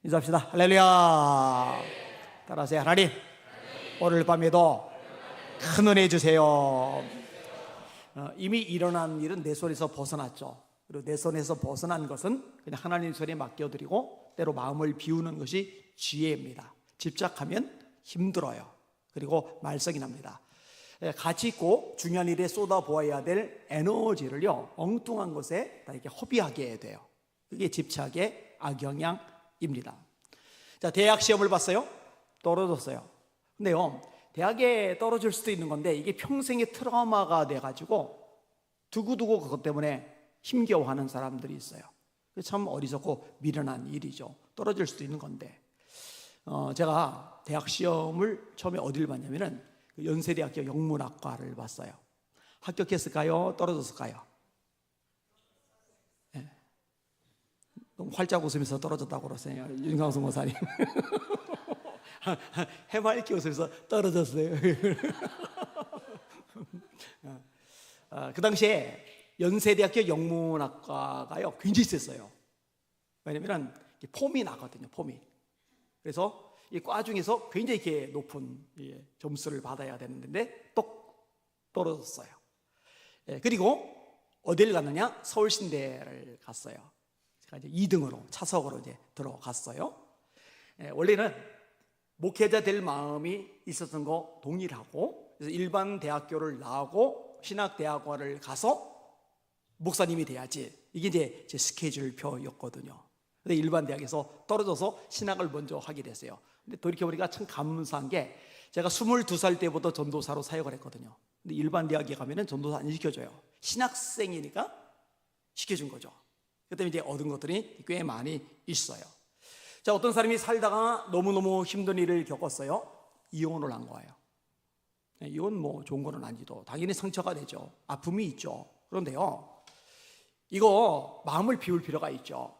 인사합시다. 할렐루야. 따라하세요. 하나님, 오늘 밤에도 큰 은혜 주세요. 이미 일어난 일은 내 손에서 벗어났죠. 그리고 내 손에서 벗어난 것은 그냥 하나님 손에 맡겨드리고 때로 마음을 비우는 것이 지혜입니다. 집착하면 힘들어요. 그리고 말썽이 납니다. 가치 있고 중요한 일에 쏟아부어야 될 에너지를요, 엉뚱한 것에 다 이렇게 허비하게 돼요. 그게 집착의 악영향입니다. 자, 대학 시험을 봤어요. 떨어졌어요. 근데요, 대학에 떨어질 수도 있는 건데 이게 평생의 트라우마가 돼가지고 두고두고 그것 때문에 힘겨워하는 사람들이 있어요. 참 어리석고 미련한 일이죠. 떨어질 수도 있는 건데 제가 대학 시험을 처음에 어디를 봤냐면은 연세대학교 영문학과를 봤어요. 합격했을까요? 떨어졌을까요? 네. 너무 활짝 웃으면서 떨어졌다고 그러세요, 윤광수 목사님. 해맑게 웃으면서 떨어졌어요. 그 당시에 연세대학교 영문학과가요 굉장히 셌어요. 왜냐면 폼이 나거든요, 폼이. 그래서 이 과 중에서 굉장히 이렇게 높은 점수를 받아야 되는데 똑 떨어졌어요. 그리고 어디를 갔느냐? 서울신대를 갔어요. 제가 이제 2등으로 차석으로 이제 들어갔어요. 원래는 목회자 될 마음이 있었던 거 동일하고, 그래서 일반 대학교를 나오고 신학대학원을 가서 목사님이 돼야지, 이게 이제 제 스케줄표였거든요. 근데 일반 대학에서 떨어져서 신학을 먼저 하게 됐어요. 근데 돌이켜보니까 참 감사한 게, 제가 22살 때부터 전도사로 사역을 했거든요. 근데 일반 대학에 가면은 전도사 안 시켜줘요. 신학생이니까 시켜준 거죠. 그 때문에 이제 얻은 것들이 꽤 많이 있어요. 자, 어떤 사람이 살다가 너무너무 힘든 일을 겪었어요. 이혼을 한 거예요. 이건 뭐 좋은 거는 아니죠. 당연히 상처가 되죠. 아픔이 있죠. 그런데요, 이거 마음을 비울 필요가 있죠.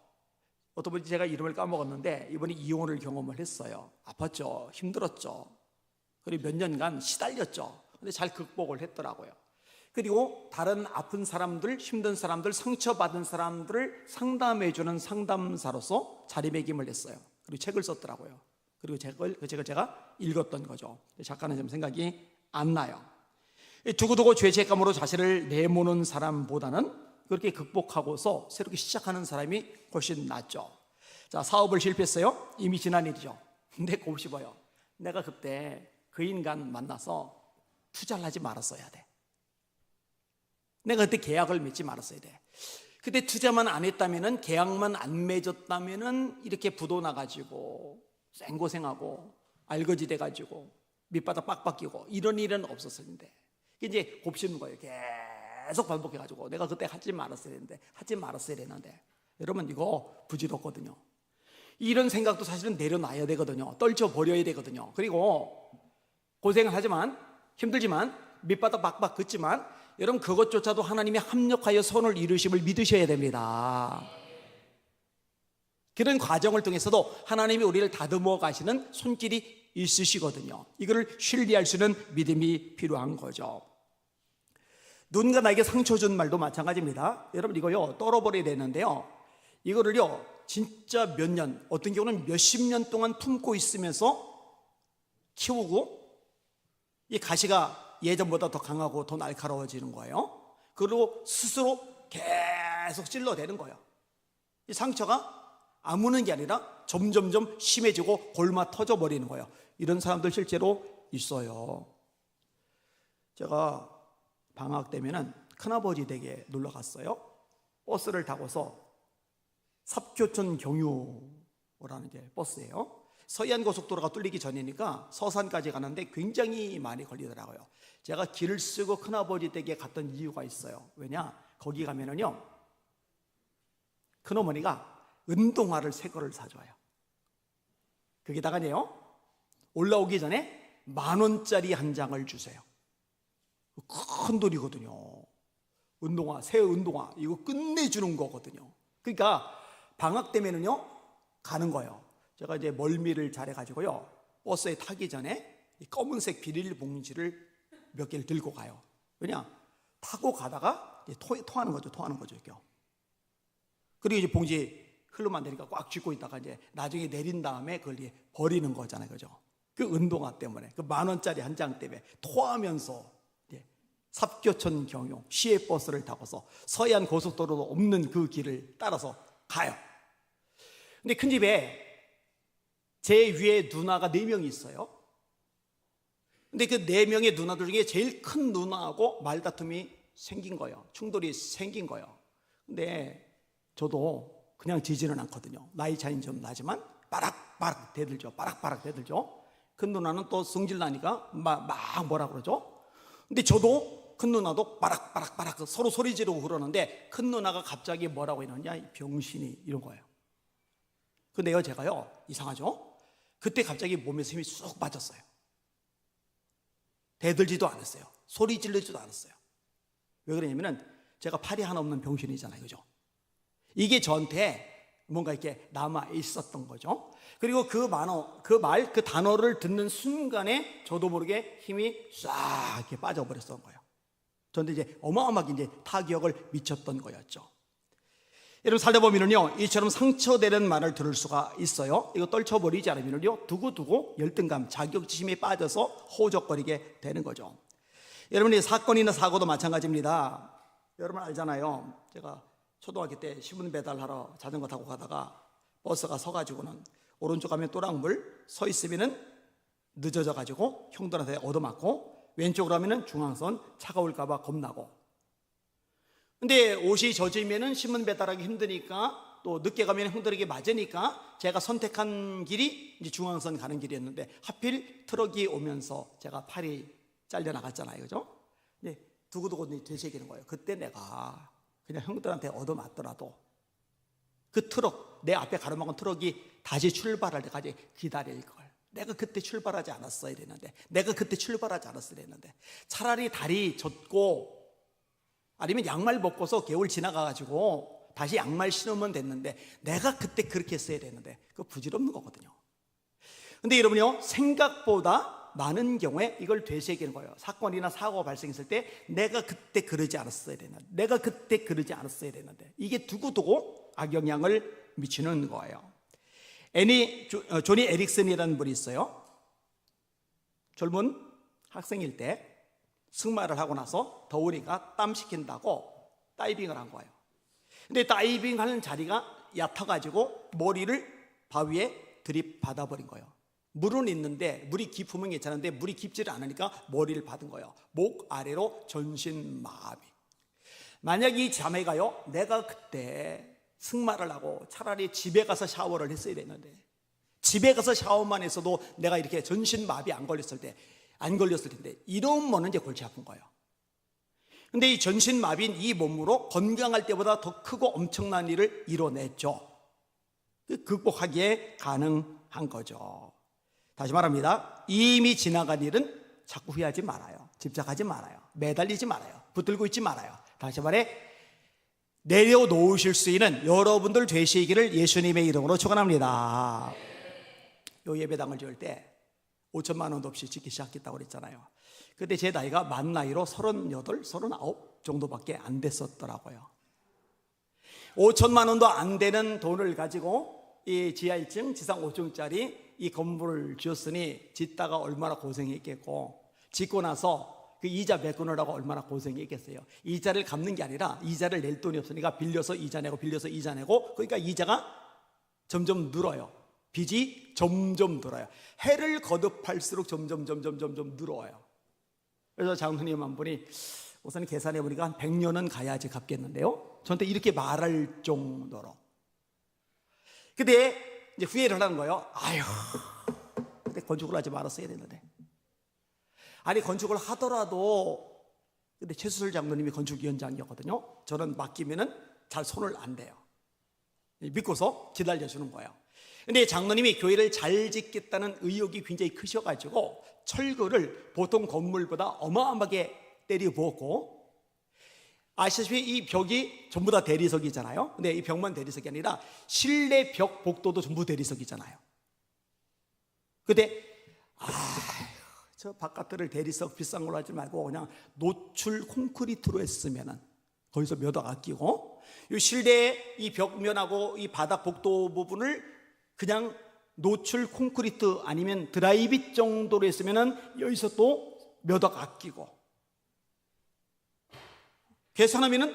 어떤 분이, 제가 이름을 까먹었는데 이번에 이혼을 경험을 했어요. 아팠죠. 힘들었죠. 그리고 몇 년간 시달렸죠. 근데 잘 극복을 했더라고요. 그리고 다른 아픈 사람들, 힘든 사람들, 상처받은 사람들을 상담해주는 상담사로서 자리매김을 했어요. 그리고 책을 썼더라고요. 그리고 그 책을 제가 읽었던 거죠. 작가는 좀 생각이 안 나요. 두고두고 죄책감으로 자신을 내모는 사람보다는 그렇게 극복하고서 새롭게 시작하는 사람이 훨씬 낫죠. 자, 사업을 실패했어요. 이미 지난 일이죠. 근데 곱씹어요. 내가 그때 그 인간 만나서 투자를 하지 말았어야 돼. 내가 그때 계약을 맺지 말았어야 돼. 그때 투자만 안 했다면은, 계약만 안 맺었다면은 이렇게 부도 나가지고 생고생하고 알거지 돼가지고 밑바닥 빡빡 끼고 이런 일은 없었을 텐데, 이제 곱씹는 거예요. 계속 반복해가지고 내가 그때 하지 말았어야 되는데. 여러분, 이거 부질없거든요. 이런 생각도 사실은 내려놔야 되거든요. 떨쳐버려야 되거든요. 그리고 고생을 하지만, 힘들지만, 밑바닥 박박 긋지만, 여러분 그것조차도 하나님이 합력하여 선을 이루심을 믿으셔야 됩니다. 그런 과정을 통해서도 하나님이 우리를 다듬어 가시는 손길이 있으시거든요. 이거를 신뢰할 수 있는 믿음이 필요한 거죠. 누군가 나에게 상처 준 말도 마찬가지입니다. 여러분, 이거요 떨어버려야 되는데요, 이거를요 진짜 몇 년, 어떤 경우는 몇십 년 동안 품고 있으면서 키우고, 이 가시가 예전보다 더 강하고 더 날카로워지는 거예요. 그리고 스스로 계속 찔러대는 거예요. 이 상처가 아무는 게 아니라 점점점 심해지고 골마 터져버리는 거예요. 이런 사람들 실제로 있어요. 제가 방학 때면은 큰아버지 댁에 놀러 갔어요. 버스를 타고서 삽교촌 경유라는 게 버스예요. 서해안 고속도로가 뚫리기 전이니까 서산까지 가는데 굉장히 많이 걸리더라고요. 제가 길을 쓰고 큰아버지 댁에 갔던 이유가 있어요. 왜냐? 거기 가면은요, 큰어머니가 운동화를 새 거를 사줘요. 거기다가요, 올라오기 전에 10,000원짜리 한 장을 주세요. 큰 돈이거든요. 운동화, 새 운동화, 이거 끝내주는 거거든요. 그러니까 방학 때면은요 가는 거예요. 제가 이제 멀미를 잘해가지고요, 버스에 타기 전에 이 검은색 비닐봉지를 몇 개를 들고 가요. 왜냐? 타고 가다가 토하는 거죠. 이렇게. 그리고 이제 봉지 흘러만 내니까 꽉 쥐고 있다가 이제 나중에 내린 다음에 그걸 이제 버리는 거잖아요, 그죠? 그 은동화 때문에, 그 10,000원짜리 한 장 때문에 토하면서 삽교촌 경유 시외버스를 타고서 서해안 고속도로도 없는 그 길을 따라서 가요. 근데 큰 집에 제 위에 누나가 4명이 있어요. 근데 그 4명의 누나들 중에 제일 큰 누나하고 말다툼이 생긴 거예요. 충돌이 생긴 거예요. 근데 저도 그냥 지지는 않거든요. 나이 차이는 좀 나지만 빠락빠락 대들죠. 빠락빠락 대들죠. 큰 누나는 또 성질 나니까 막 뭐라 그러죠. 근데 저도 큰 누나도 빠락빠락 서로 소리 지르고 그러는데 큰 누나가 갑자기 뭐라고 이러냐, 병신이, 이런 거예요. 근데요, 제가요, 이상하죠? 그때 갑자기 몸에서 힘이 쑥 빠졌어요. 대들지도 않았어요. 소리 지르지도 않았어요. 왜 그러냐면은 제가 팔이 하나 없는 병신이잖아요, 그죠? 이게 저한테 뭔가 이렇게 남아 있었던 거죠. 그리고 그 단어를 듣는 순간에 저도 모르게 힘이 싹 이렇게 빠져버렸던 거예요. 저한테 이제 어마어마하게 이제 타격을 미쳤던 거였죠. 여러분, 살다 보면은요, 이처럼 상처되는 말을 들을 수가 있어요. 이거 떨쳐버리지 않으면요, 두고두고 열등감, 자격지심에 빠져서 호적거리게 되는 거죠. 여러분, 이 사건이나 사고도 마찬가지입니다. 여러분 알잖아요. 제가 초등학교 때 신문 배달하러 자전거 타고 가다가 버스가 서가지고는 오른쪽 가면 또랑물, 서 있으면은 늦어져 가지고 형들한테 얻어맞고, 왼쪽으로 하면은 중앙선, 차가 올까봐 겁나고. 근데 옷이 젖으면은 신문 배달하기 힘드니까, 또 늦게 가면 형들에게 맞으니까 제가 선택한 길이 이제 중앙선 가는 길이었는데, 하필 트럭이 오면서 제가 팔이 잘려 나갔잖아요, 그죠? 근데 두고두고 되새기는 거예요. 그때 내가 그냥 형들한테 얻어맞더라도 그 트럭, 내 앞에 가로막은 트럭이 다시 출발할 때까지 기다릴 걸. 내가 그때 출발하지 않았어야 되는데, 내가 그때 출발하지 않았어야 되는데, 차라리 다리 젖고 아니면 양말 벗고서 겨울 지나가가지고 다시 양말 신으면 됐는데, 내가 그때 그렇게 했어야 되는데, 그거 부질없는 거거든요. 근데 여러분요, 생각보다 많은 경우에 이걸 되새기는 거예요. 사건이나 사고가 발생했을 때 내가 그때 그러지 않았어야 되는데, 내가 그때 그러지 않았어야 되는데, 이게 두고두고 악영향을 미치는 거예요. 조니 에릭슨이라는 분이 있어요. 젊은 학생일 때 승마를 하고 나서 더우니까 땀 식힌다고 다이빙을 한 거예요. 근데 다이빙 하는 자리가 얕아가지고 머리를 바위에 들이받아 버린 거예요. 물은 있는데, 물이 깊으면 괜찮은데 물이 깊지를 않으니까 머리를 받은 거예요. 목 아래로 전신마비. 만약 이 자매가요, 내가 그때 승마를 하고 차라리 집에 가서 샤워를 했어야 됐는데, 집에 가서 샤워만 했어도 내가 이렇게 전신마비 안 걸렸을 텐데, 이러면은 이제 골치 아픈 거예요. 근데 이 전신마비인 이 몸으로 건강할 때보다 더 크고 엄청난 일을 이뤄냈죠. 극복하기에 가능한 거죠. 다시 말합니다. 이미 지나간 일은 자꾸 후회하지 말아요. 집착하지 말아요. 매달리지 말아요. 붙들고 있지 말아요. 다시 말해, 내려놓으실 수 있는 여러분들 되시기를 예수님의 이름으로 축원합니다. 요 예배당을 지을 때 5천만 원도 없이 짓기 시작했다고 그랬잖아요. 그때 제 나이가 만 나이로 38, 39 정도밖에 안 됐었더라고요. 5천만 원도 안 되는 돈을 가지고 이 지하 1층, 지상 5층짜리 이 건물을 지었으니 짓다가 얼마나 고생했겠고, 짓고 나서 그 이자 메꾸느라고 얼마나 고생했겠어요. 이자를 갚는 게 아니라 이자를 낼 돈이 없으니까 빌려서 이자 내고, 빌려서 이자 내고, 그러니까 이자가 점점 늘어요. 빚이 점점 늘어요. 해를 거듭할수록 점점 늘어요. 그래서 장로님 한 분이 우선 계산해 보니까 한 100년은 가야지 갚겠는데요, 저한테 이렇게 말할 정도로. 근데 이제 후회를 하는 거예요. 아휴, 그때 건축을 하지 말았어야 되는데. 아니, 건축을 하더라도, 근데 최수설 장로님이 건축위원장이었거든요. 저는 맡기면은 잘 손을 안 대요. 믿고서 기다려주는 거예요. 근데 장로님이 교회를 잘 짓겠다는 의욕이 굉장히 크셔가지고 철거를 보통 건물보다 어마어마하게 때려부었고, 아시다시피 이 벽이 전부 다 대리석이잖아요. 근데 이 벽만 대리석이 아니라 실내 벽 복도도 전부 대리석이잖아요. 근데 저 바깥들을 대리석 비싼 걸로 하지 말고 그냥 노출 콘크리트로 했으면은 거기서 몇 억 아끼고, 이 실내의 이 벽면하고 이 바닥 복도 부분을 그냥 노출 콘크리트 아니면 드라이빗 정도로 했으면은 여기서 또 몇 억 아끼고, 계산하면은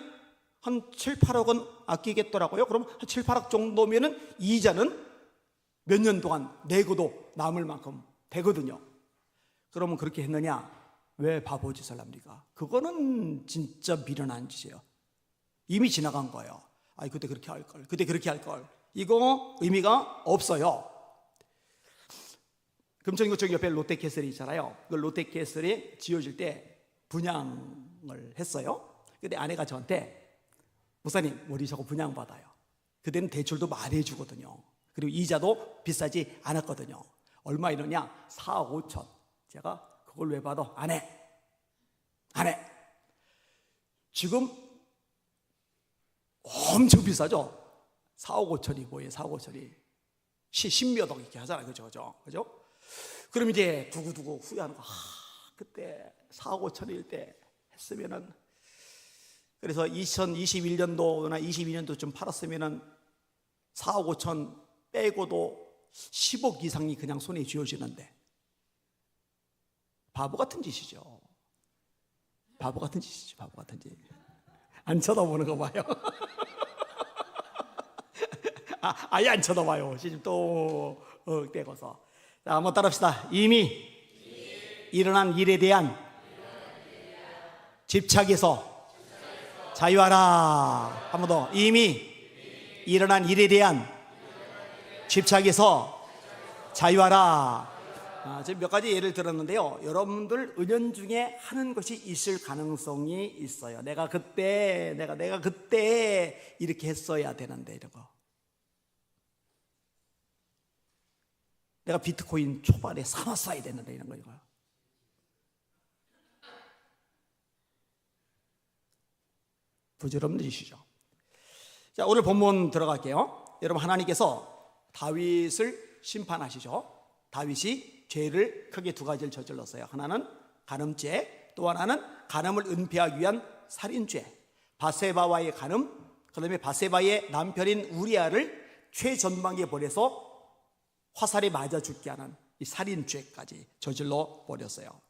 한 7, 8억은 아끼겠더라고요. 그럼 한 7, 8억 정도면은 이자는 몇 년 동안 내고도 남을 만큼 되거든요. 그러면 그렇게 했느냐? 왜 바보짓을 합니까? 그거는 진짜 미련한 짓이에요. 이미 지나간 거예요. 아이, 그때 그렇게 할 걸, 그때 그렇게 할 걸. 이거 의미가 없어요. 금천구청 옆에 롯데캐슬이 있잖아요. 그 롯데캐슬이 지어질 때 분양을 했어요. 근데 아내가 저한테, 목사님, 우리 저거 분양받아요. 그때는 대출도 많이 해주거든요. 그리고 이자도 비싸지 않았거든요. 얼마 이러냐? 4억 5천. 제가 그걸 왜 받아? 안 해. 지금 엄청 비싸죠? 4억 5천이 뭐예요? 4억 5천이 10몇 억 이렇게 하잖아요. 그죠? 그럼 이제 두고두고 후회하는 거. 그때 4억 5천일 때 했으면은, 그래서 2021년도나 22년도쯤 팔았으면은 4억 5천 빼고도 10억 이상이 그냥 손에 쥐어지는데, 바보 같은 짓이죠. 바보 같은 짓. 안 쳐다보는 거 봐요. 아예 안 쳐다봐요. 지금 또 떼고서. 자, 한번 따라합시다. 이미 일어난 일에 대한 집착에서 자유하라. 한 번 더. 이미 일어난 일에 대한 집착에서 자유하라. 지금 몇 가지 예를 들었는데요. 여러분들 은연중에 하는 것이 있을 가능성이 있어요. 내가 그때 이렇게 했어야 되는데, 이런 거. 내가 비트코인 초반에 사놨어야 되는데, 이런 거. 부질없는 짓이죠. 자, 오늘 본문 들어갈게요. 여러분, 하나님께서 다윗을 심판하시죠. 다윗이 죄를 크게 두 가지를 저질렀어요. 하나는 간음죄, 또 하나는 간음을 은폐하기 위한 살인죄. 바세바와의 간음, 그다음에 바세바의 남편인 우리아를 최전방에 보내서 화살에 맞아 죽게 하는 이 살인죄까지 저질러 버렸어요.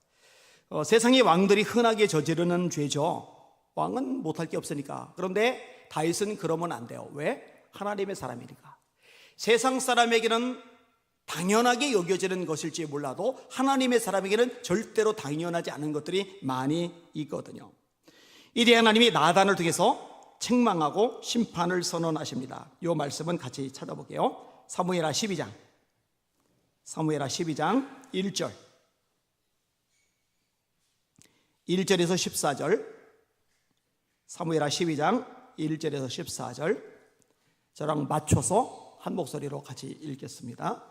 세상의 왕들이 흔하게 저지르는 죄죠. 왕은 못할 게 없으니까. 그런데 다윗은 그러면 안 돼요. 왜? 하나님의 사람이니까. 세상 사람에게는 당연하게 여겨지는 것일지 몰라도 하나님의 사람에게는 절대로 당연하지 않은 것들이 많이 있거든요. 이때 하나님이 나단을 통해서 책망하고 심판을 선언하십니다. 이 말씀은 같이 찾아볼게요. 사무엘하 12장 1절 1절에서 14절, 사무엘하 12장 1절에서 14절, 저랑 맞춰서 한 목소리로 같이 읽겠습니다.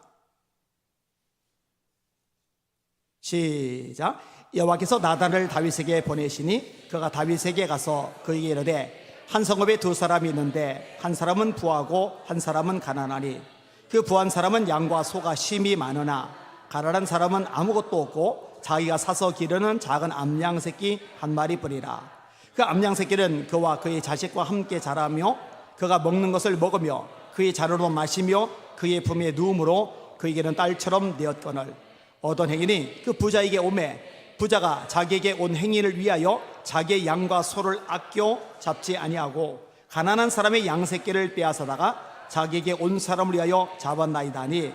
시작. 여호와께서 나단을 다윗에게 보내시니 그가 다윗에게 가서 그에게 이르되, 한 성읍에 두 사람이 있는데 한 사람은 부하고 한 사람은 가난하니 그 부한 사람은 양과 소가 심이 많으나 가난한 사람은 아무것도 없고 자기가 사서 기르는 작은 암양 새끼 한 마리뿐이라. 그 암양 새끼는 그와 그의 자식과 함께 자라며 그가 먹는 것을 먹으며 그의 잔으로 마시며 그의 품에 누움으로 그에게는 딸처럼 되었거늘, 어떤 행인이 그 부자에게 오매 부자가 자기에게 온 행인을 위하여 자기의 양과 소를 아껴 잡지 아니하고 가난한 사람의 양 새끼를 빼앗아다가 자기에게 온 사람을 위하여 잡았나이다니,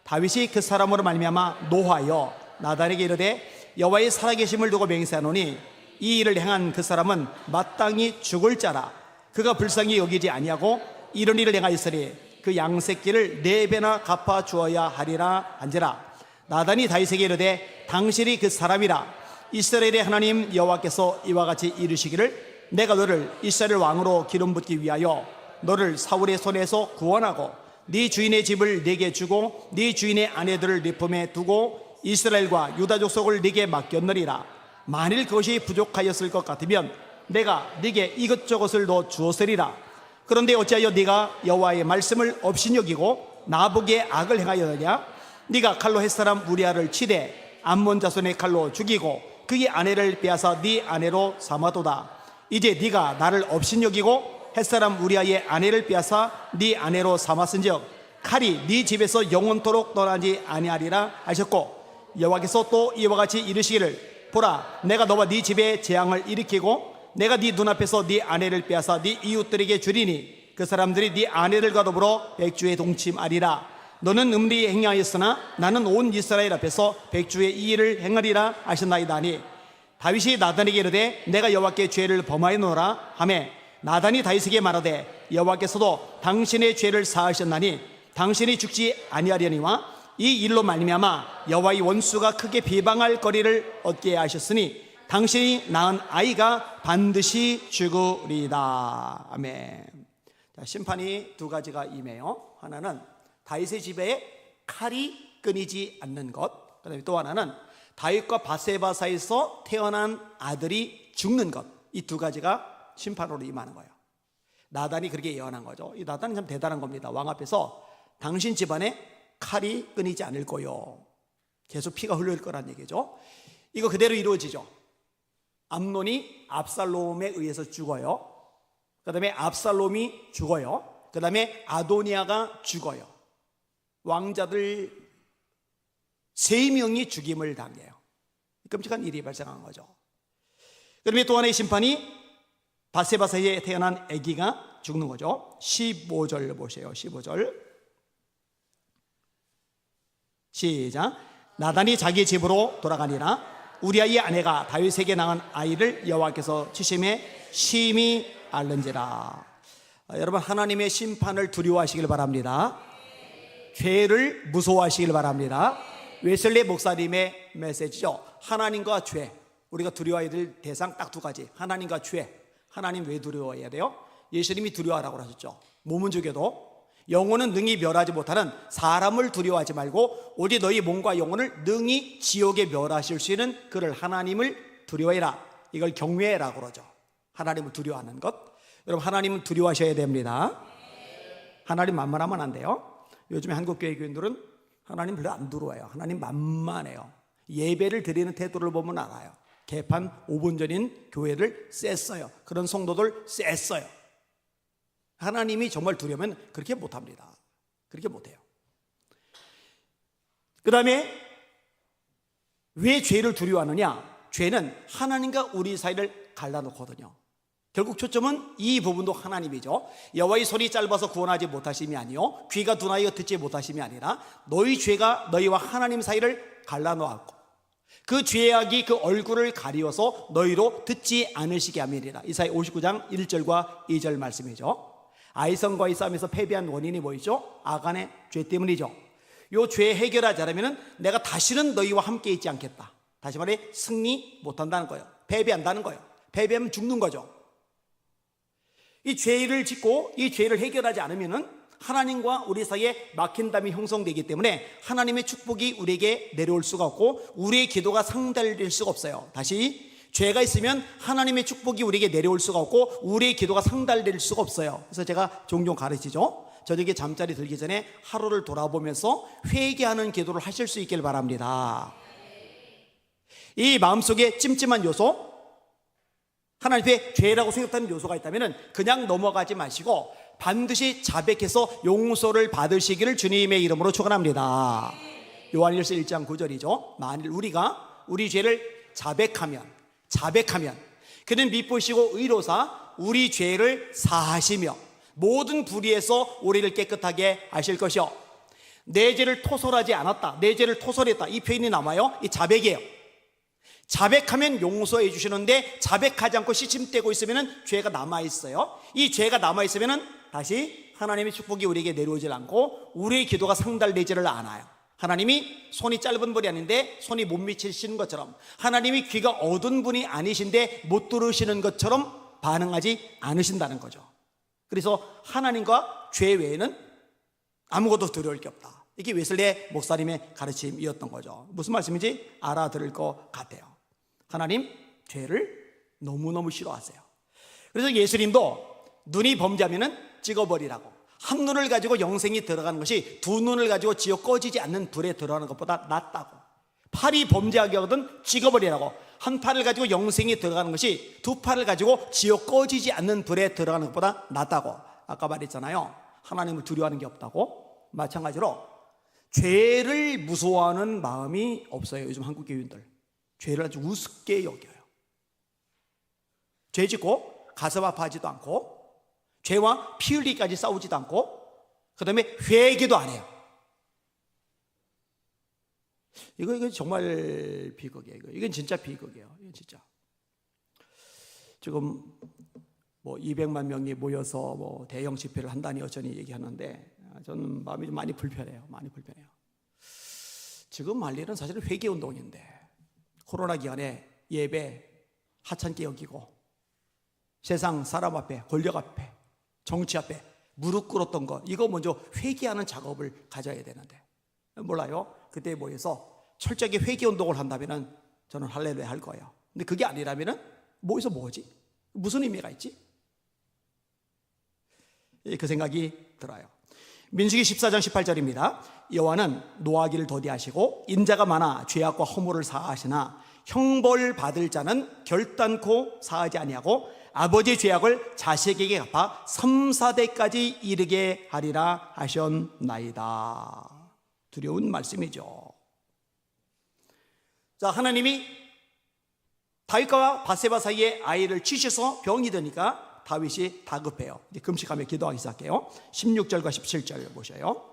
다윗이 그 사람으로 말미암아 노하여 나단에게 이르되, 여호와의 살아계심을 두고 맹세하노니 이 일을 행한 그 사람은 마땅히 죽을 자라. 그가 불쌍히 여기지 아니하고 이런 일을 행하였으니 그 양 새끼를 4배나 갚아 주어야 하리라 한지라. 나단이 다윗에게 이르되, 당신이 그 사람이라. 이스라엘의 하나님 여호와께서 이와 같이 이르시기를, 내가 너를 이스라엘 왕으로 기름 붓기 위하여 너를 사울의 손에서 구원하고 네 주인의 집을 네게 주고 네 주인의 아내들을 네 품에 두고 이스라엘과 유다 족속을 네게 맡겼느니라. 만일 그것이 부족하였을 것 같으면 내가 네게 이것저것을 더 주었으리라. 그런데 어찌하여 네가 여호와의 말씀을 업신여기고 나보기에 악을 행하였느냐? 네가 칼로 햇사람 우리아를 치되 암몬 자손의 칼로 죽이고 그의 아내를 빼앗아 네 아내로 삼아도다. 이제 네가 나를 업신여기고 햇사람 우리아의 아내를 빼앗아 네 아내로 삼았은즉 칼이 네 집에서 영원토록 떠나지 아니하리라 하셨고, 여호와께서 또 이와 같이 이르시기를 보라, 내가 너와 네 집에 재앙을 일으키고 내가 네 눈앞에서 네 아내를 빼앗아 네 이웃들에게 주리니 그 사람들이 네 아내들과 더불어 백주에 동침하리라. 너는 음리 행하였으나 나는 온 이스라엘 앞에서 백주의 이 일을 행하리라 하셨나이다 하니, 다윗이 나단에게 이르되 내가 여호와께 죄를 범하였노라 하매, 나단이 다윗에게 말하되 여호와께서도 당신의 죄를 사하셨나니 당신이 죽지 아니하려니와 이 일로 말미암아 여호와의 원수가 크게 비방할 거리를 얻게 하셨으니 당신이 낳은 아이가 반드시 죽으리다. 아멘. 자, 심판이 두 가지가 임해요. 하나는 다윗의 집에 칼이 끊이지 않는 것, 그다음에 또 하나는 다윗과 바세바 사이에서 태어난 아들이 죽는 것. 이 두 가지가 심판으로 임하는 거예요. 나단이 그렇게 예언한 거죠. 이 나단이 참 대단한 겁니다. 왕 앞에서 당신 집안에 칼이 끊이지 않을 거요, 계속 피가 흘릴 거란 얘기죠. 이거 그대로 이루어지죠. 암논이 압살롬에 의해서 죽어요. 그 다음에 압살롬이 죽어요. 그 다음에 아도니아가 죽어요. 왕자들 3명이 죽임을 당해요. 끔찍한 일이 발생한 거죠. 그 다음에 또 하나의 심판이 바세바 사이에 태어난 아기가 죽는 거죠. 15절 보세요. 15절 시작. 나단이 자기 집으로 돌아가니라. 우리아의 아내가 다윗에게 낳은 아이를 여호와께서 치심에 심히 앓는지라. 여러분, 하나님의 심판을 두려워하시길 바랍니다. 죄를 무서워하시길 바랍니다. 웨슬리 목사님의 메시지죠. 하나님과 죄. 우리가 두려워해야 될 대상 딱 두 가지. 하나님과 죄. 하나님 왜 두려워해야 돼요? 예수님이 두려워하라고 하셨죠. 몸은 죽여도 영혼은 능히 멸하지 못하는 사람을 두려워하지 말고 오직 너희 몸과 영혼을 능히 지옥에 멸하실 수 있는 그를 하나님을 두려워해라. 이걸 경외라고 그러죠. 하나님을 두려워하는 것. 여러분, 하나님은 두려워하셔야 됩니다. 하나님 만만하면 안 돼요. 요즘에 한국교회 교인들은 하나님 별로 안 두려워해요. 하나님 만만해요. 예배를 드리는 태도를 보면 알아요. 개판 5분 전인 교회를 셌어요. 그런 성도들 셌어요. 하나님이 정말 두려우면 그렇게 못합니다. 그렇게 못해요. 그 다음에 왜 죄를 두려워하느냐? 죄는 하나님과 우리 사이를 갈라놓거든요. 결국 초점은 이 부분도 하나님이죠. 여호와의 손이 짧아서 구원하지 못하심이 아니요 귀가 둔하여 듣지 못하심이 아니라 너희 죄가 너희와 하나님 사이를 갈라놓았고 그 죄악이 그 얼굴을 가리워서 너희로 듣지 않으시게 함이니라. 이사야 59장 1절과 2절 말씀이죠. 아이성과의 싸움에서 패배한 원인이 뭐이죠? 아간의 죄 때문이죠. 이 죄 해결하지 않으면 내가 다시는 너희와 함께 있지 않겠다. 다시 말해 승리 못한다는 거예요. 패배한다는 거예요. 패배하면 죽는 거죠. 이 죄를 짓고 이 죄를 해결하지 않으면 하나님과 우리 사이에 막힌담이 형성되기 때문에 하나님의 축복이 우리에게 내려올 수가 없고 우리의 기도가 상달될 수가 없어요. 다시, 죄가 있으면 하나님의 축복이 우리에게 내려올 수가 없고 우리의 기도가 상달될 수가 없어요. 그래서 제가 종종 가르치죠. 저녁에 잠자리 들기 전에 하루를 돌아보면서 회개하는 기도를 하실 수 있길 바랍니다. 이 마음속에 찜찜한 요소, 하나님 앞에 죄라고 생각하는 요소가 있다면 그냥 넘어가지 마시고 반드시 자백해서 용서를 받으시기를 주님의 이름으로 축원합니다. 요한일서 1장 9절이죠. 만일 우리가 우리 죄를 자백하면 그는 미쁘시고 의로사 우리 죄를 사하시며 모든 불의에서 우리를 깨끗하게 하실 것이요 내 죄를 토설하지 않았다, 내 죄를 토설했다, 이 표현이 남아요. 이 자백이에요. 자백하면 용서해 주시는데 자백하지 않고 시침대고 있으면 죄가 남아있어요. 이 죄가 남아있으면 다시 하나님의 축복이 우리에게 내려오질 않고 우리의 기도가 상달되지를 않아요. 하나님이 손이 짧은 분이 아닌데 손이 못 미치시는 것처럼, 하나님이 귀가 어두운 분이 아니신데 못 들으시는 것처럼 반응하지 않으신다는 거죠. 그래서 하나님과 죄 외에는 아무것도 두려울 게 없다. 이게 웨슬리 목사님의 가르침이었던 거죠. 무슨 말씀인지 알아들을 것 같아요. 하나님 죄를 너무너무 싫어하세요. 그래서 예수님도 눈이 범죄하면 찍어버리라고, 한 눈을 가지고 영생이 들어가는 것이 두 눈을 가지고 지옥 꺼지지 않는 불에 들어가는 것보다 낫다고, 팔이 범죄하게 하거든 찍어버리라고. 한 팔을 가지고 영생에 들어가는 것이 두 팔을 가지고 지옥 꺼지지 않는 불에 들어가는 것보다 낫다고 아까 말했잖아요. 하나님을 두려워하는 게 없다고. 마찬가지로 죄를 무서워하는 마음이 없어요. 요즘 한국 교인들 죄를 아주 우습게 여겨요. 죄 짓고 가슴 아파하지도 않고 죄와 피 흘리기까지 싸우지도 않고 그 다음에 회개도 안 해요. 이거 정말 비극이에요. 이건 진짜 비극이에요. 이건 진짜. 지금 뭐 200만 명이 모여서 뭐 대형 집회를 한다니 여전히 얘기하는데 저는 마음이 좀 많이 불편해요. 많이 불편해요. 지금 할 일은 사실은 회개 운동인데 코로나 기간에 예배 하찮게 여기고 세상 사람 앞에 권력 앞에 정치 앞에 무릎 꿇었던 거 이거 먼저 회개하는 작업을 가져야 되는데 몰라요. 그때 모여서 철저하게 회개 운동을 한다면 저는 할렐루야 할 거예요. 근데 그게 아니라면 모여서 뭐지? 무슨 의미가 있지? 그 생각이 들어요. 민수기 14장 18절입니다. 여호와는 노하기를 더디하시고 인자가 많아 죄악과 허물을 사하시나 형벌 받을 자는 결단코 사하지 아니하고 아버지의 죄악을 자식에게 갚아 3, 4대까지 이르게 하리라 하셨나이다. 두려운 말씀이죠. 자, 하나님이 다윗과 바세바 사이에 아이를 치셔서 병이 드니까 다윗이 다급해요. 이제 금식하며 기도하기 시작해요. 16절과 17절 보셔요.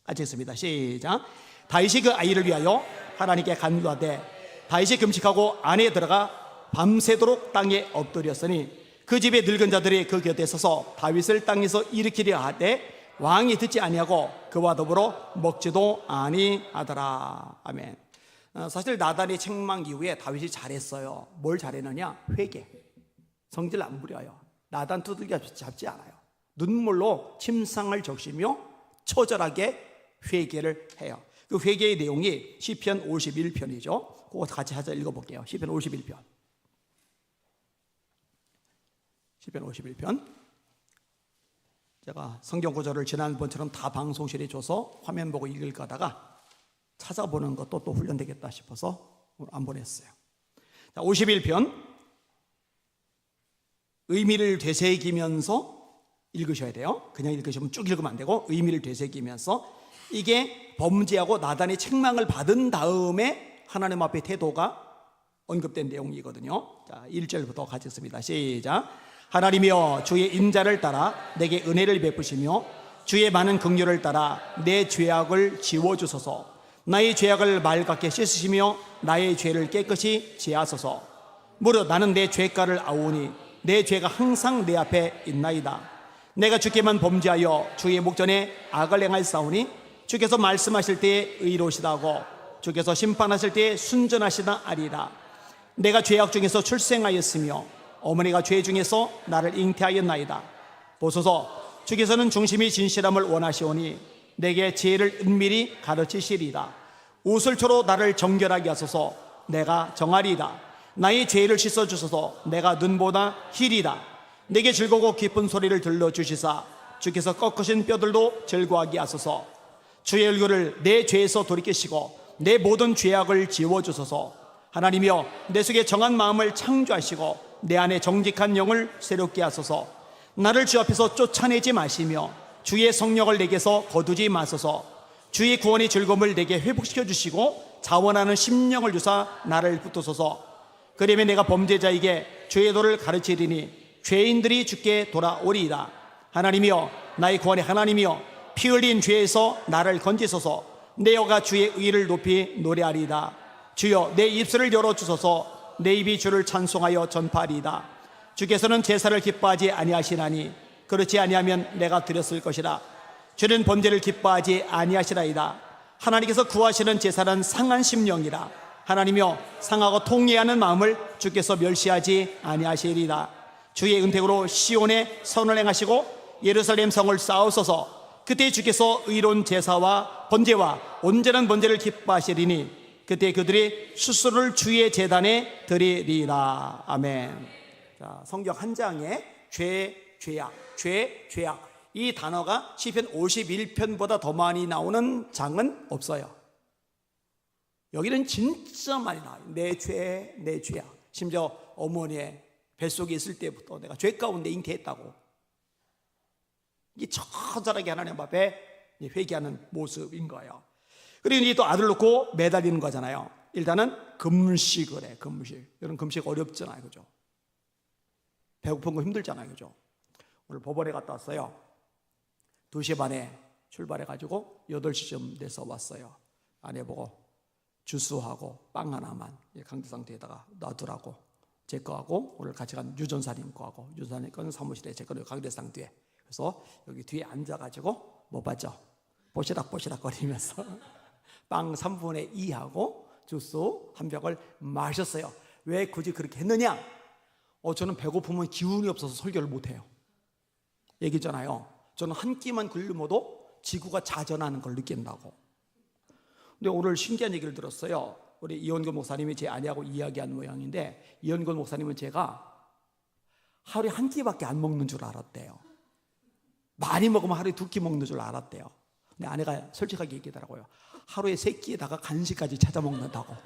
같이 읽습니다. 시작. 다윗이 그 아이를 위하여 하나님께 간구하되 다윗이 금식하고 안에 들어가 밤새도록 땅에 엎드렸으니 그 집의 늙은 자들이 그 곁에 서서 다윗을 땅에서 일으키려 하되 왕이 듣지 아니하고 그와 더불어 먹지도 아니하더라. 아멘. 사실 나단의 책망 이후에 다윗이 잘했어요. 뭘 잘했느냐? 회개. 성질 안 부려요. 나단 두들겨 잡지 않아요. 눈물로 침상을 적시며 처절하게 회개를 해요. 그 회개의 내용이 시편 51편이죠. 그거 같이 하자 읽어볼게요. 시편 51편. 시편 51편. 제가 성경 구절을 지난번처럼 다 방송실에 줘서 화면 보고 읽을 거다가 찾아보는 것도 또 훈련되겠다 싶어서 오늘 안 보냈어요. 자, 51편. 의미를 되새기면서 읽으셔야 돼요. 그냥 읽으시면 쭉 읽으면 안 되고 의미를 되새기면서 이게 범죄하고 나단의 책망을 받은 다음에 하나님 앞의 태도가 언급된 내용이거든요. 자, 1절부터 같이 읽습니다. 시작. 하나님이여 주의 인자를 따라 내게 은혜를 베푸시며 주의 많은 긍휼을 따라 내 죄악을 지워주소서. 나의 죄악을 맑게 씻으시며 나의 죄를 깨끗이 제하소서. 무릇 나는 내 죄가를 아우니 내 죄가 항상 내 앞에 있나이다. 내가 주께만 범죄하여 주의 목전에 악을 행하였사오니 주께서 말씀하실 때에 의로우시다고 주께서 심판하실 때에 순전하시다 아리라. 내가 죄악 중에서 출생하였으며 어머니가 죄 중에서 나를 잉태하였나이다. 보소서 주께서는 중심이 진실함을 원하시오니 내게 지혜를 은밀히 가르치시리다. 우슬초로 나를 정결하게 하소서. 내가 정하리이다. 나의 죄를 씻어주소서. 내가 눈보다 희리다. 내게 즐거고 기쁜 소리를 들려주시사 주께서 꺾으신 뼈들도 즐거워하게 하소서. 주의 얼굴을 내 죄에서 돌이키시고 내 모든 죄악을 지워주소서. 하나님이여 내 속에 정한 마음을 창조하시고 내 안에 정직한 영을 새롭게 하소서. 나를 주 앞에서 쫓아내지 마시며 주의 성령을 내게서 거두지 마소서. 주의 구원의 즐거움을 내게 회복시켜 주시고 자원하는 심령을 주사 나를 붙드소서. 그러면 내가 범죄자에게 죄의 도를 가르치리니 죄인들이 주께 돌아오리이다. 하나님이여 나의 구원의 하나님이여 피 흘린 죄에서 나를 건지소서. 내 혀가 주의 의를 높이 노래하리이다. 주여 내 입술을 열어주소서. 내 입이 주를 찬송하여 전파하리이다. 주께서는 제사를 기뻐하지 아니하시나니 그렇지 아니하면 내가 드렸을 것이라. 주는 범죄를 기뻐하지 아니하시라이다. 하나님께서 구하시는 제사는 상한 심령이라. 하나님이여 상하고 통회하는 마음을 주께서 멸시하지 아니하시리이다. 주의 은택으로 시온에 선을 행하시고 예루살렘 성을 쌓으소서. 그때 주께서 의로운 제사와 번제와 온전한 번제를 기뻐하시리니 그때 그들이 수수를 주의 제단에 드리리라. 아멘. 자, 성경 한 장에 죄악 이 단어가 시편 51편보다 더 많이 나오는 장은 없어요. 여기는 진짜 많이 나와요. 내 죄, 내 죄야. 심지어 어머니의 뱃속에 있을 때부터 내가 죄 가운데 잉태했다고. 이게 처절하게 하나님 앞에 회개하는 모습인 거예요. 그리고 이제 또 아들 놓고 매달리는 거잖아요. 일단은 금식을 해. 금식. 여러분 금식 어렵잖아요, 그죠? 배고픈 거 힘들잖아요, 그죠? 오늘 법원에 갔다 왔어요. 2시 반에 출발해가지고 8시쯤 돼서 왔어요. 아내 보고 주스하고 빵 하나만 강대상태에다가 놔두라고. 제 거하고 오늘 같이 간 유전사님 거하고, 유전사님 거는 사무실에, 제 거는 강대상 뒤에. 그래서 여기 뒤에 앉아가지고 못 봤죠? 보시락보시락 거리면서 빵 3분의 2하고 주스 한 병을 마셨어요. 왜 굳이 그렇게 했느냐? 저는 배고프면 기운이 없어서 설교를 못해요. 얘기했잖아요. 저는 한 끼만 굶어도 지구가 자전하는 걸 느낀다고. 근데 오늘 신기한 얘기를 들었어요. 우리 이원근 목사님이 제 아내하고 이야기한 모양인데, 이원근 목사님은 제가 하루에 한 끼밖에 안 먹는 줄 알았대요. 많이 먹으면 하루에 2끼 먹는 줄 알았대요. 근데 아내가 솔직하게 얘기하더라고요. 하루에 3끼에다가 간식까지 찾아 먹는다고.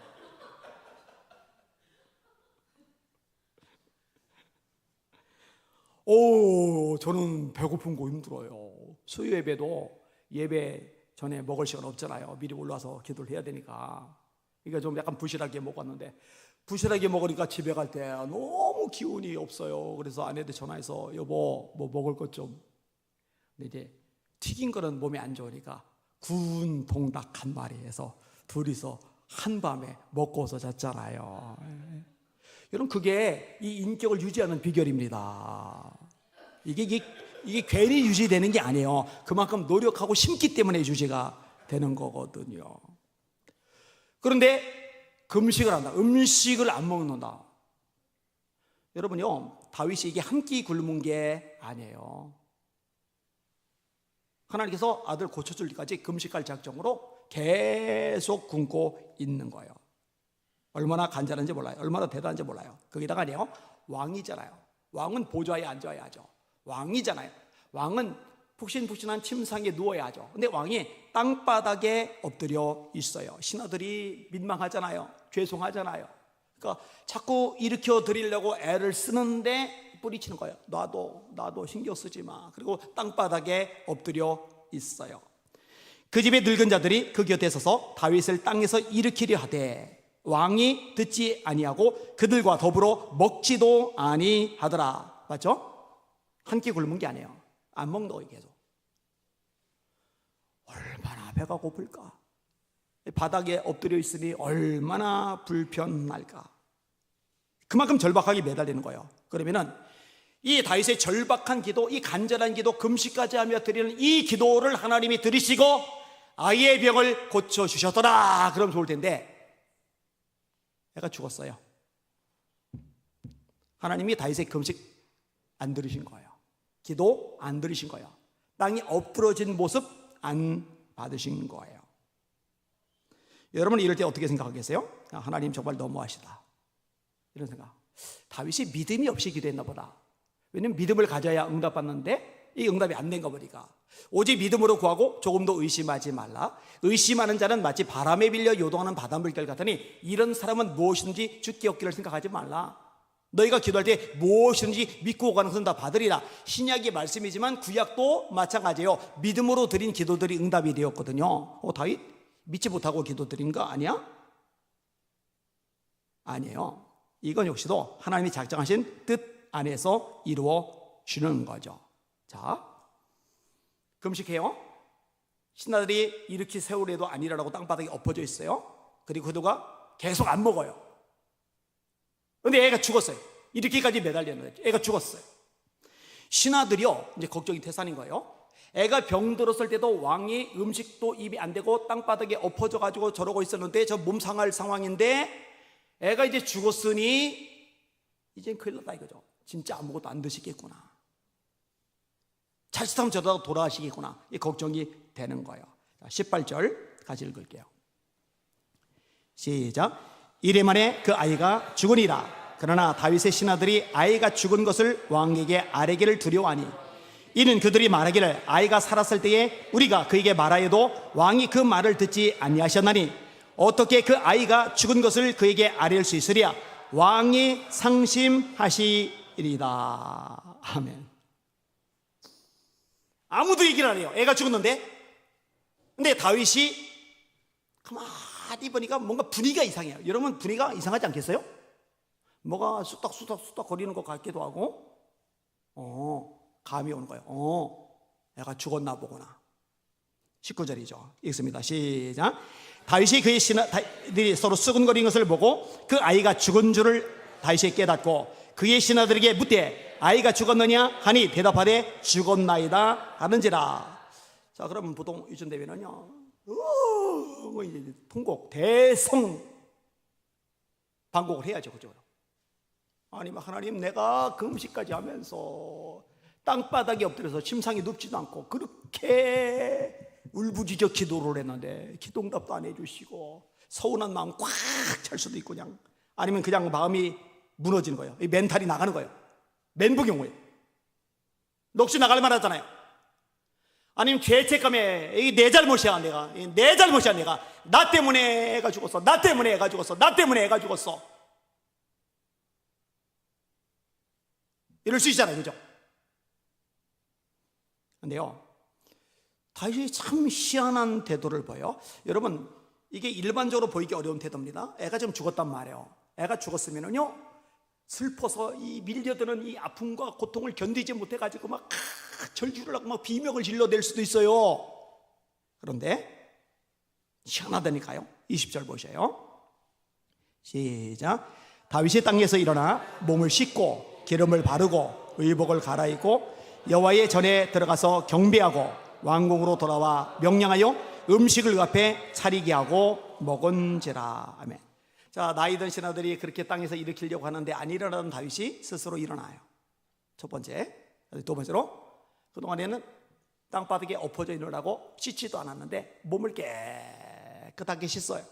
저는 배고픈 거 힘들어요. 수요 예배도 예배 전에 먹을 시간 없잖아요. 미리 올라와서 기도를 해야 되니까. 그러니까 좀 약간 부실하게 먹었는데, 부실하게 먹으니까 집에 갈 때 너무 기운이 없어요. 그래서 아내한테 전화해서 여보 뭐 먹을 것 좀. 근데 이제 튀긴 거는 몸에 안 좋으니까 구운 동닭 한 마리 해서 둘이서 한밤에 먹고서 잤잖아요. 여러분, 그게 이 인격을 유지하는 비결입니다. 이게 괜히 유지되는 게 아니에요. 그만큼 노력하고 심기 때문에 유지가 되는 거거든요. 그런데 금식을 한다. 음식을 안 먹는다. 여러분요, 다윗이 이게 한 끼 굶은 게 아니에요. 하나님께서 아들 고쳐줄 때까지 금식할 작정으로 계속 굶고 있는 거예요. 얼마나 간절한지 몰라요. 얼마나 대단한지 몰라요. 거기다가 아니에요, 왕이잖아요. 왕은 보좌에 앉아야죠. 왕이잖아요. 왕은 푹신푹신한 침상에 누워야죠. 근데 왕이 땅바닥에 엎드려 있어요. 신하들이 민망하잖아요. 죄송하잖아요. 그러니까 자꾸 일으켜 드리려고 애를 쓰는데 뿌리치는 거예요. 나도 신경 쓰지 마. 그리고 땅바닥에 엎드려 있어요. 그 집의 늙은 자들이 그 곁에 서서 다윗을 땅에서 일으키려 하되 왕이 듣지 아니하고 그들과 더불어 먹지도 아니하더라. 맞죠? 한 끼 굶은 게 아니에요. 안 먹는 거예요, 계속. 얼마나 배가 고플까? 바닥에 엎드려 있으니 얼마나 불편할까? 그만큼 절박하게 매달리는 거예요. 그러면은 이 다윗의 절박한 기도, 이 간절한 기도, 금식까지 하며 드리는 이 기도를 하나님이 들으시고 아이의 병을 고쳐주셨더라. 그럼 좋을 텐데 애가 죽었어요. 하나님이 다윗의 금식 안 들으신 거예요. 기도 안 들으신 거예요. 땅이 엎드러진 모습 안 받으신 거예요. 여러분 이럴 때 어떻게 생각하겠어요? 하나님 정말 너무하시다, 이런 생각. 다윗이 믿음이 없이 기도했나 보다. 왜냐면 믿음을 가져야 응답받는데 이 응답이 안 된 거 보니까 오직 믿음으로 구하고 조금도 의심하지 말라. 의심하는 자는 마치 바람에 빌려 요동하는 바닷물결 같으니 이런 사람은 무엇이든지 주께 얻기를 생각하지 말라. 너희가 기도할 때 무엇이든지 믿고 가는 것은 다 받으리라. 신약의 말씀이지만 구약도 마찬가지예요. 믿음으로 드린 기도들이 응답이 되었거든요. 다윗 믿지 못하고 기도 드린 거 아니야? 아니에요. 이건 역시도 하나님이 작정하신 뜻 안에서 이루어지는 거죠. 자, 금식해요. 신하들이 이렇게 세월에도 아니라고 땅바닥에 엎어져 있어요. 그리고 그도가 계속 안 먹어요. 근데 애가 죽었어요. 이렇게까지 매달렸는데 애가 죽었어요. 신하들이요, 이제 걱정이 태산인 거예요. 애가 병들었을 때도 왕이 음식도 입이 안 되고 땅바닥에 엎어져 가지고 저러고 있었는데 저 몸 상할 상황인데 애가 이제 죽었으니 이젠 큰일 났다 이거죠. 진짜 아무것도 안 드시겠구나. 자칫하면 저러다 돌아가시겠구나. 이 걱정이 되는 거예요. 18절 같이 읽을게요. 시작. 이래 만에 그 아이가 죽으니라. 그러나 다윗의 신하들이 아이가 죽은 것을 왕에게 아뢰기를 두려워하니 이는 그들이 말하기를 아이가 살았을 때에 우리가 그에게 말하여도 왕이 그 말을 듣지 아니하셨나니 어떻게 그 아이가 죽은 것을 그에게 아뢰을 수 있으랴. 왕이 상심하시리이다. 아멘. 아무도 얘기를 안 해요. 애가 죽었는데. 근데 다윗이 가만히 보니까 뭔가 분위기가 이상해요. 여러분 분위기가 이상하지 않겠어요? 뭐가 쑥닥 거리는 것 같기도 하고 감이 오는 거예요. 애가 죽었나 보구나. 19절이죠. 읽습니다. 시작. 다윗이 그의 신하들이 서로 수근거리는 것을 보고 그 아이가 죽은 줄을 다윗이 깨닫고 그의 신하들에게 묻되 아이가 죽었느냐 하니 대답하되 죽었나이다 하는지라. 자, 그러면 보통 이전 대회는요 통곡 대성 반곡을 해야죠. 그죠? 아니 하나님, 내가 금식까지 하면서 땅바닥에 엎드려서 심상이 높지도 않고 그렇게 울부짖어 기도를 했는데 기도응답도 안 해주시고 서운한 마음 꽉 찰 수도 있고, 그냥 아니면 그냥 마음이 무너지는 거예요. 이 멘탈이 나가는 거예요. 멘붕이 온 거예요. 넋이 나갈 만하잖아요. 아니면 죄책감에 이 내 잘못이야, 내 잘못이야, 나 때문에 애가 죽었어, 나 때문에 애가 죽었어, 나 때문에 애가 죽었어, 이럴 수 있잖아요. 그죠? 근데요, 다윗이 참 희한한 태도를 보여요. 여러분, 이게 일반적으로 보이기 어려운 태도입니다. 애가 지금 죽었단 말이에요. 애가 죽었으면은요, 슬퍼서 이 밀려드는 이 아픔과 고통을 견디지 못해가지고 막 절규를 하고 막 비명을 질러댈 수도 있어요. 그런데 희한하다니까요. 20절 보셔요. 시작. 다윗이 땅에서 일어나 몸을 씻고 기름을 바르고 의복을 갈아입고 여호와의 전에 들어가서 경배하고 왕궁으로 돌아와 명령하여 음식을 그 앞에 차리게 하고 먹은지라. 아멘. 자, 나이든 신하들이 그렇게 땅에서 일으키려고 하는데 안 일어나던 다윗이 스스로 일어나요. 첫 번째. 두 번째로, 그동안에는 땅바닥에 엎어져 일어나고 씻지도 않았는데 몸을 깨끗하게 씻어요.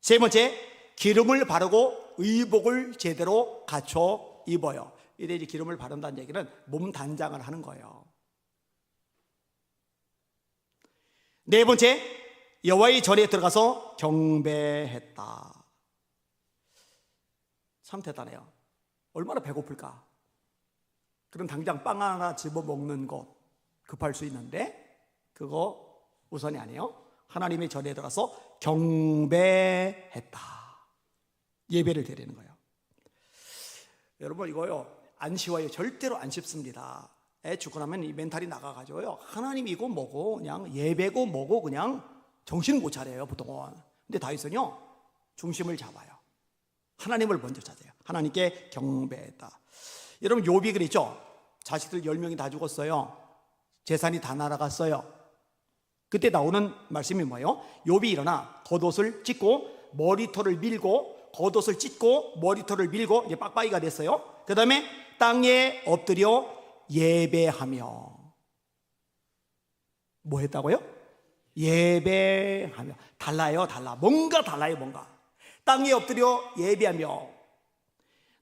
세 번째, 기름을 바르고 의복을 제대로 갖춰 입어요. 이래 이제 기름을 바른다는 얘기는 몸 단장을 하는 거예요. 네 번째, 여호와의 전에 들어가서 경배했다. 참 대단해요. 얼마나 배고플까? 그럼 당장 빵 하나 집어 먹는 것 급할 수 있는데 그거 우선이 아니에요. 하나님의 전에 들어가서 경배했다. 예배를 드리는 거예요. 여러분, 이거요 안 쉬워요. 절대로 안 쉽습니다. 애 죽고 나면 이 멘탈이 나가가지고요, 하나님이고 뭐고 그냥 예배고 뭐고 그냥 정신을 못 차려요 보통은. 근데 다윗은요 중심을 잡아요. 하나님을 먼저 찾아요. 하나님께 경배했다. 여러분, 욥이 그랬죠. 자식들 10명이 다 죽었어요. 재산이 다 날아갔어요. 그때 나오는 말씀이 뭐예요? 욥이 일어나 겉옷을 찢고 머리털을 밀고, 겉옷을 찢고 머리털을 밀고 이제 빡빡이가 됐어요. 그 다음에 땅에 엎드려 예배하며. 뭐 했다고요? 예배하며. 달라요. 뭔가 달라요. 뭔가 땅에 엎드려 예배하며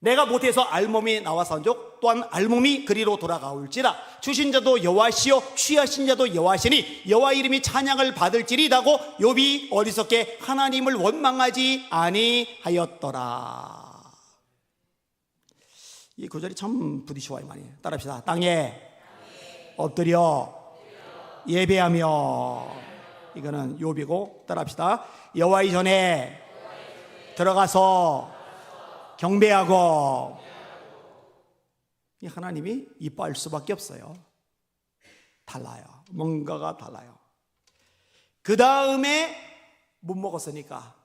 내가 못해서 알몸이 나와서인즉 또한 알몸이 그리로 돌아가올지라. 주신 자도 여호와시요 취하신 자도 여호와시니 여호와 이름이 찬양을 받을지리다고 욥이 어리석게 하나님을 원망하지 아니하였더라. 이 구절이 참 부딪혀와요. 많이 따라합시다. 땅에 엎드려 예배하며. 이거는 욥이고, 따라합시다. 여호와의 전에 들어가서 경배하고. 이 하나님이 이뻐할 수밖에 없어요. 달라요. 뭔가가 달라요. 그 다음에 못 먹었으니까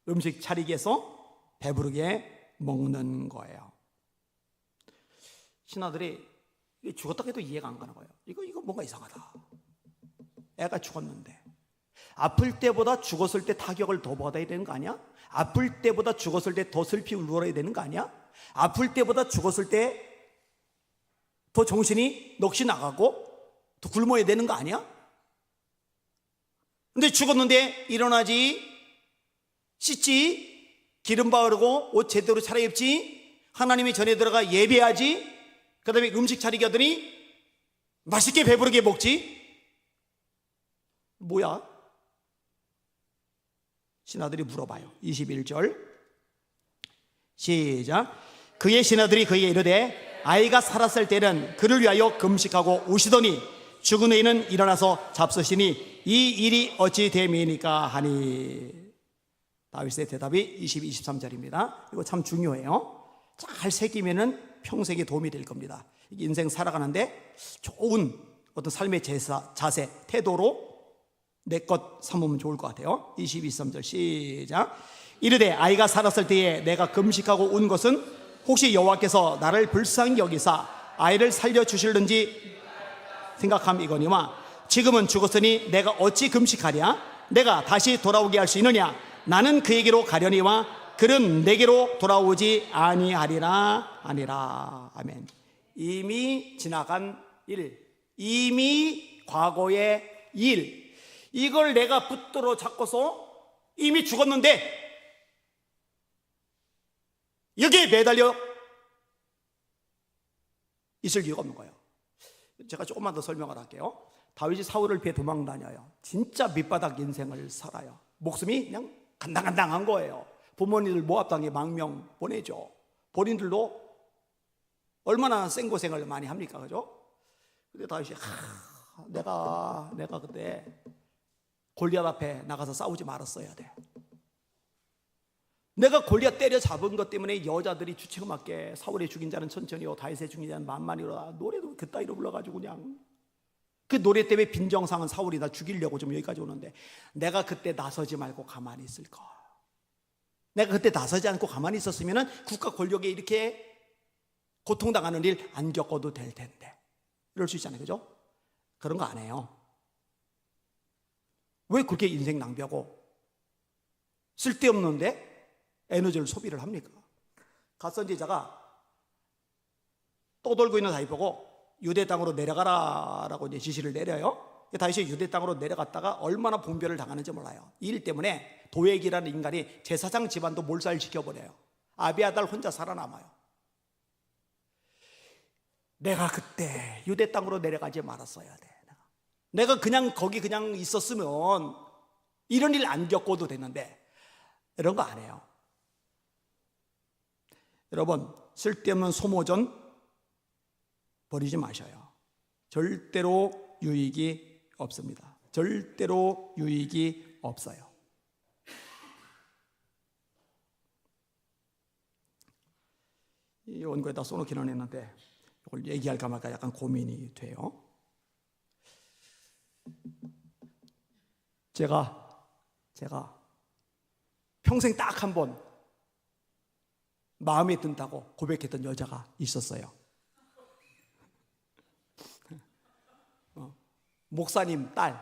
음식 차리기 위해서 배부르게 먹는 거예요. 신하들이 죽었다 해도 이해가 안 가는 거예요. 이거 뭔가 이상하다. 애가 죽었는데 아플 때보다 죽었을 때 타격을 더 받아야 되는 거 아니야? 아플 때보다 죽었을 때 더 슬피 울어야 되는 거 아니야? 아플 때보다 죽었을 때 더 정신이 넋이 나가고 더 굶어야 되는 거 아니야? 근데 죽었는데 일어나지, 씻지, 기름 바르고 옷 제대로 차려입지, 하나님의 전에 들어가 예배하지, 그 다음에 음식 차리게 하더니 맛있게 배부르게 먹지. 뭐야? 신하들이 물어봐요. 21절 시작. 그의 신하들이 그에게 이르되 아이가 살았을 때는 그를 위하여 금식하고 우시더니 죽은 후에는 일어나서 잡수시니 이 일이 어찌 됨이니까 하니. 다윗의 대답이 22, 23절입니다. 이거 참 중요해요. 잘 새기면은 평생에 도움이 될 겁니다. 인생 살아가는데 좋은 어떤 삶의 자세, 태도로 내 것 삼으면 좋을 것 같아요. 22, 23절 시작. 이르되 아이가 살았을 때에 내가 금식하고 운 것은 혹시 여호와께서 나를 불쌍히 여기사 아이를 살려주실는지 생각함이거니와 지금은 죽었으니 내가 어찌 금식하랴? 내가 다시 돌아오게 할 수 있느냐? 나는 그에게로 가려니와 그는 내게로 돌아오지 아니하리라. 아멘. 이미 지나간 일, 이미 과거의 일, 이걸 내가 붙들어 잡고서 이미 죽었는데 여기에 매달려 있을 이유가 없는 거예요. 제가 조금만 더 설명을 할게요. 다윗이 사울을 피해 도망 다녀요. 진짜 밑바닥 인생을 살아요. 목숨이 그냥 간당간당한 거예요. 부모님들 모압당에 망명 보내죠. 본인들도 얼마나 생고생을 많이 합니까, 그죠? 근데 다윗이 내가 그때 골리앗 앞에 나가서 싸우지 말았어야 돼. 내가 골리앗 때려 잡은 것 때문에 여자들이 주책맞게 사울의 죽인 자는 천천히요 다윗의 죽인 자는 만만히로다. 노래도 그따위로 불러가지고 그냥 그 노래 때문에 빈정상은 사울이 나 죽이려고 좀 여기까지 오는데 내가 그때 나서지 말고 가만히 있을까? 내가 그때 나서지 않고 가만히 있었으면 국가 권력에 이렇게 고통당하는 일 안 겪어도 될 텐데. 이럴 수 있잖아요, 그죠? 그런 거 안 해요. 왜 그렇게 인생 낭비하고 쓸데없는데 에너지를 소비를 합니까? 갓 선지자가 떠돌고 있는 다윗 보고 유대 땅으로 내려가라라고 이제 지시를 내려요. 다윗이 유대 땅으로 내려갔다가 얼마나 봉변을 당하는지 몰라요. 이 일 때문에 도액이라는 인간이 제사장 집안도 몰살 시켜버려요. 아비아달 혼자 살아남아요. 내가 그때 유대 땅으로 내려가지 말았어야 돼. 내가 그냥 거기 그냥 있었으면 이런 일 안 겪어도 됐는데 이런 거 안 해요. 여러분, 쓸데없는 소모전 버리지 마셔요. 절대로 유익이 없습니다. 절대로 유익이 없어요. 이 원고에다 써놓기는 했는데 이걸 얘기할까 말까 약간 고민이 돼요. 제가 평생 딱 한 번 마음에 든다고 고백했던 여자가 있었어요. 목사님 딸,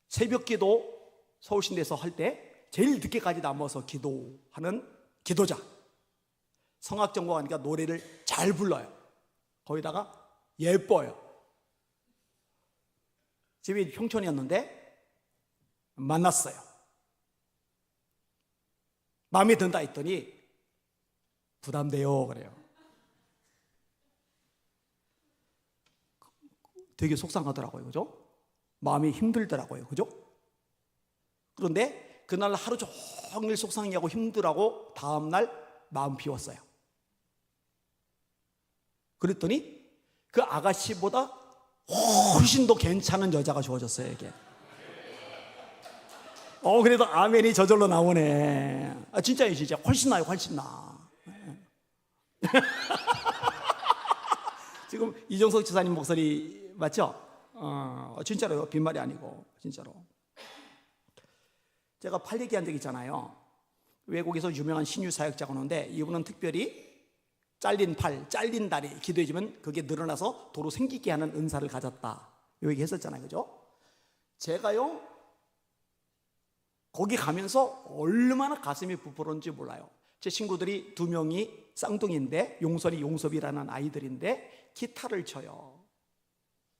새벽 기도 서울신대에서 할 때 제일 늦게까지 남아서 기도하는 기도자. 성악전공하니까 노래를 잘 불러요. 거기다가 예뻐요. 집이 평촌이었는데 만났어요. 마음에 든다 했더니 부담돼요 그래요. 되게 속상하더라고요, 그죠? 마음이 힘들더라고요, 그죠? 그런데 그날 하루 종일 속상해하고 힘들하고 다음날 마음 비웠어요. 그랬더니 그 아가씨보다 훨씬 더 괜찮은 여자가 주어졌어요, 이게. 그래도 아멘이 저절로 나오네. 진짜요, 진짜. 훨씬 나요, 훨씬 나. 지금 이종석 지사님 목소리 맞죠? 진짜로요. 빈말이 아니고 진짜로. 제가 팔 얘기한 적 있잖아요. 외국에서 유명한 신유 사역자가 오는데 이분은 특별히 잘린 팔, 잘린 다리 기도해주면 그게 늘어나서 도로 생기게 하는 은사를 가졌다. 이 얘기 했었잖아요, 그죠? 제가요 거기 가면서 얼마나 가슴이 부풀었는지 몰라요. 제 친구들이 2명이 쌍둥이인데 용선이 용섭이라는 아이들인데 기타를 쳐요.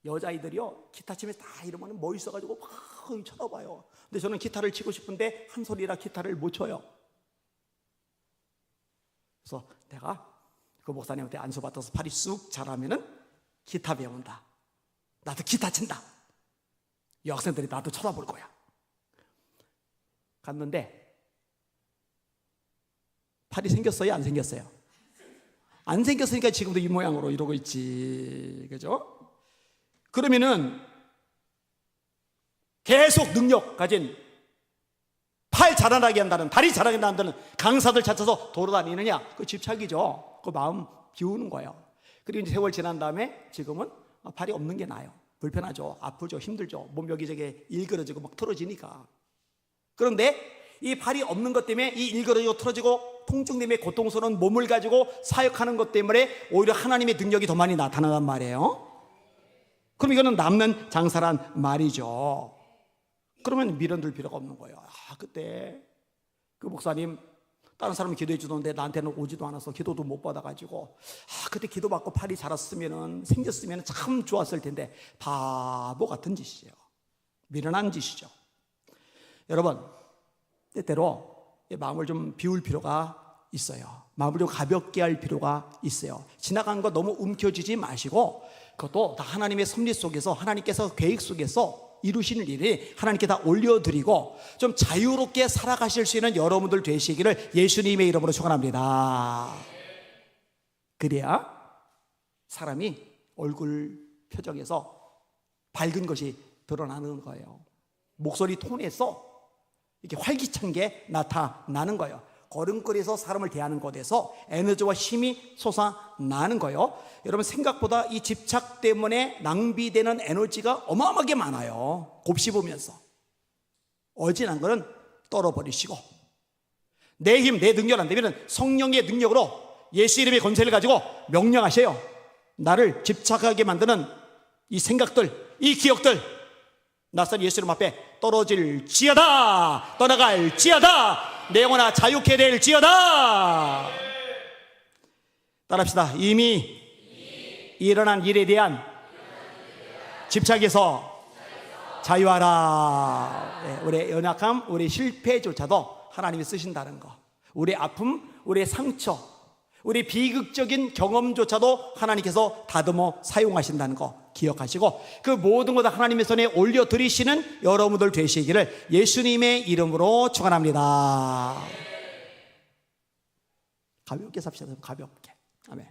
여자아이들이요 기타 치면 다 이러면 멋있어가지고 막 쳐다봐요. 근데 저는 기타를 치고 싶은데 한 소리라 기타를 못 쳐요. 그래서 내가 그 목사님한테 안수받아서 팔이 쑥 자라면은 기타 배운다. 나도 기타 친다. 이 학생들이 나도 쳐다볼 거야. 갔는데 팔이 생겼어요? 안 생겼어요? 안 생겼으니까 지금도 이 모양으로 이러고 있지, 그죠? 그러면은 계속 능력 가진 팔 자라나게 한다는, 다리 자라게 한다는 강사들 찾아서 돌아다니느냐? 그 집착이죠. 그 마음 비우는 거예요. 그리고 이제 세월 지난 다음에 지금은 팔이 없는 게 나아요. 불편하죠, 아프죠, 힘들죠. 몸 여기저기 일그러지고 막 틀어지니까. 그런데 이 팔이 없는 것 때문에 이 일그러지고 틀어지고 통증 때문에 고통스러운 몸을 가지고 사역하는 것 때문에 오히려 하나님의 능력이 더 많이 나타난단 말이에요. 그럼 이거는 남는 장사란 말이죠. 그러면 미련들 필요가 없는 거예요. 그때 그 목사님 다른 사람은 기도해 주던데 나한테는 오지도 않아서 기도도 못 받아가지고 그때 기도받고 팔이 자랐으면, 생겼으면 참 좋았을 텐데. 바보 같은 짓이에요. 미련한 짓이죠. 여러분, 때때로 마음을 좀 비울 필요가 있어요. 마음을 좀 가볍게 할 필요가 있어요. 지나간 거 너무 움켜쥐지 마시고, 그것도 다 하나님의 섭리 속에서, 하나님께서 계획 속에서 이루시는 일이 하나님께 다 올려드리고 좀 자유롭게 살아가실 수 있는 여러분들 되시기를 예수님의 이름으로 축원합니다. 그래야 사람이 얼굴 표정에서 밝은 것이 드러나는 거예요. 목소리 톤에서 이렇게 활기찬 게 나타나는 거예요. 걸음걸이에서 사람을 대하는 것에서 에너지와 힘이 솟아나는 거예요. 여러분, 생각보다 이 집착 때문에 낭비되는 에너지가 어마어마하게 많아요. 곱씹으면서 어진한 거는 떨어버리시고, 내 힘, 내 능력 안 되면 성령의 능력으로 예수 이름의 권세를 가지고 명령하세요. 나를 집착하게 만드는 이 생각들, 이 기억들 낯선 예수 이름 앞에 떨어질지어다, 떠나갈지어다, 내 영혼아 자유케 될지어다. 따라합시다. 이미 일어난 일에 대한 집착에서 자유하라. 우리의 연약함, 우리의 실패조차도 하나님이 쓰신다는 거, 우리의 아픔, 우리의 상처, 우리 비극적인 경험조차도 하나님께서 다듬어 사용하신다는 거 기억하시고, 그 모든 것 다 하나님의 손에 올려드리시는 여러분들 되시기를 예수님의 이름으로 축원합니다. 가볍게 삽시다. 가볍게. 아멘.